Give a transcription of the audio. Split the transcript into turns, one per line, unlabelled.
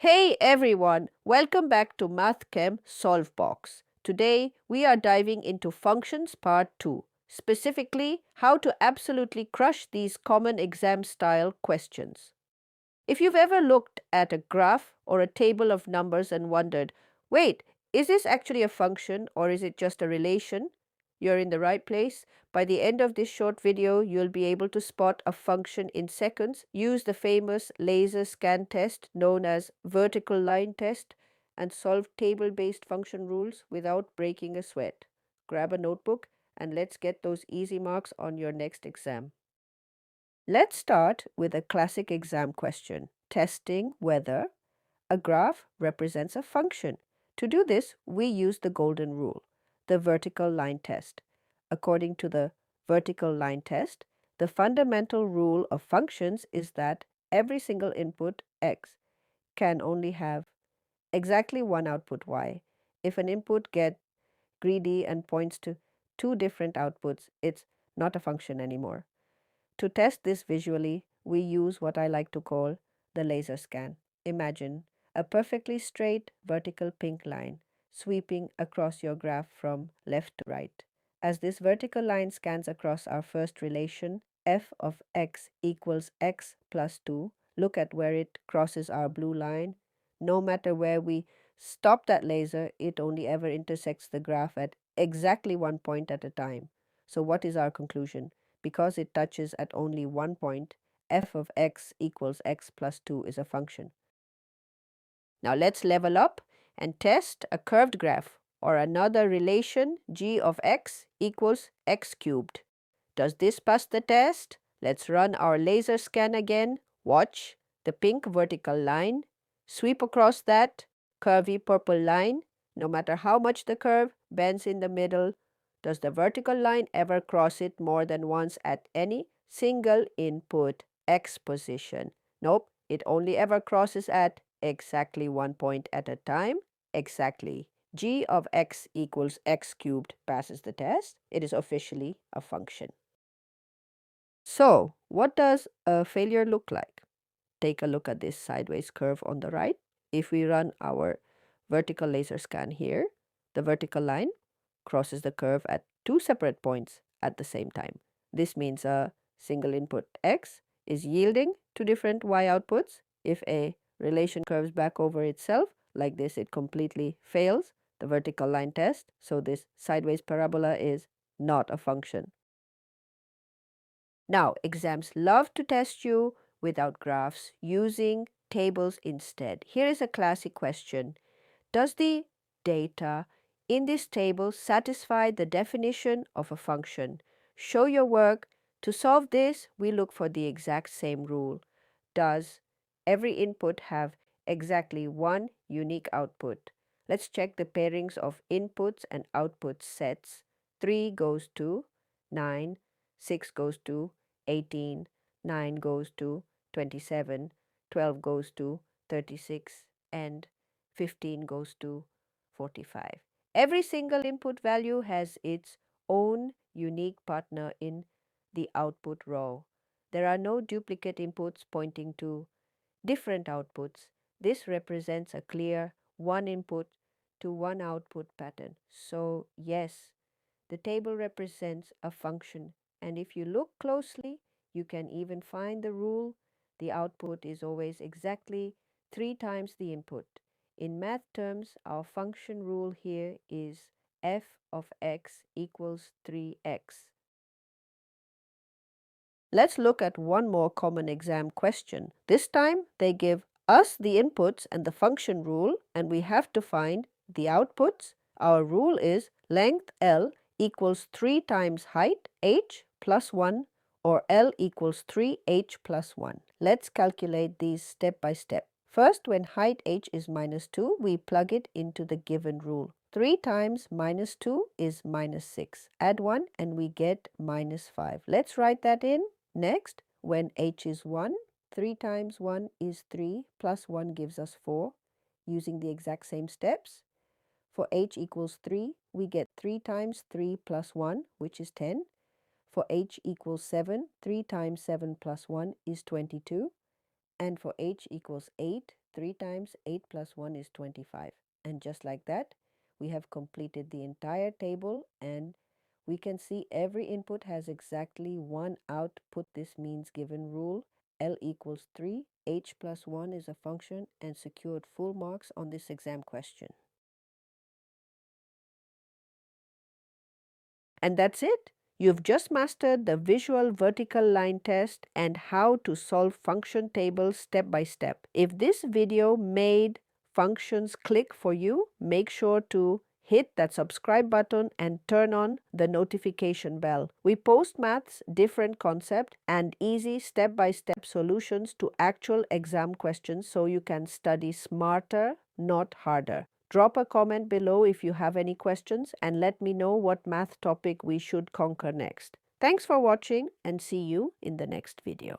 Hey everyone, welcome back to Chem SolveBox. Today we are diving into functions part 2, specifically how to absolutely crush these common exam style questions. If you've ever looked at a graph or a table of numbers and wondered, wait, is this actually a function or is it just a relation? You're in the right place. By the end of this short video, you'll be able to spot a function in seconds, use the famous laser scan test known as vertical line test, and solve table-based function rules without breaking a sweat. Grab a notebook and let's get those easy marks on your next exam. Let's start with a classic exam question, testing whether a graph represents a function. To do this, we use the golden rule, the vertical line test. According to the vertical line test, the fundamental rule of functions is that every single input x can only have exactly one output y. If an input gets greedy and points to two different outputs, it's not a function anymore. To test this visually, we use what I like to call the laser scan. Imagine a perfectly straight vertical pink line sweeping across your graph from left to right. As this vertical line scans across our first relation, f of x equals x plus 2, look at where it crosses our blue line. No matter where we stop that laser, it only ever intersects the graph at exactly one point at a time. So what is our conclusion? Because it touches at only one point, f of x equals x plus 2 is a function. Now let's level up and test a curved graph or another relation g of x equals x cubed. Does this pass the test? Let's run our laser scan again. Watch the pink vertical line. Sweep across that curvy purple line. No matter how much the curve bends in the middle, does the vertical line ever cross it more than once at any single input x position? Nope, it only ever crosses at exactly one point at a time. Exactly. G of x equals x cubed passes the test. It is officially a function. So, what does a failure look like? Take a look at this sideways curve on the right. If we run our vertical laser scan here, the vertical line crosses the curve at two separate points at the same time. This means a single input x is yielding two different y outputs. If a relation curves back over itself, like this, it completely fails the vertical line test. So this sideways parabola is not a function. Now, exams love to test you without graphs, using tables instead. Here is a classic question. Does the data in this table satisfy the definition of a function? Show your work. To solve this, we look for the exact same rule. Does every input have exactly one unique output? Let's check the pairings of inputs and output sets. 3 goes to 9, 6 goes to 18, 9 goes to 27, 12 goes to 36, and 15 goes to 45. Every single input value has its own unique partner in the output row. There are no duplicate inputs pointing to different outputs. This represents a clear one input to one output pattern. So yes, the table represents a function, and if you look closely, you can even find the rule. The output is always exactly 3 times the input. In math terms, our function rule here is f of x equals 3x. Let's look at one more common exam question. This time, they give us the inputs and the function rule, and we have to find the outputs. Our rule is length L equals 3 times height h plus 1, or L equals 3h plus 1. Let's calculate these step by step. First, when height h is minus 2, we plug it into the given rule. 3 times minus 2 is minus 6. Add 1 and we get minus 5. Let's write that in. Next, when h is 1, 3 times 1 is 3, plus 1 gives us 4, using the exact same steps. For h equals 3, we get 3 times 3 plus 1, which is 10. For h equals 7, 3 times 7 plus 1 is 22. And for h equals 8, 3 times 8 plus 1 is 25. And just like that, we have completed the entire table, and we can see every input has exactly one output. This means given rule L equals 3, H plus 1 is a function, and secured full marks on this exam question. And that's it. You've just mastered the visual vertical line test and how to solve function tables step by step. If this video made functions click for you, make sure to hit that subscribe button and turn on the notification bell. We post maths, different concept, and easy step-by-step solutions to actual exam questions so you can study smarter, not harder. Drop a comment below if you have any questions and let me know what math topic we should conquer next. Thanks for watching and see you in the next video.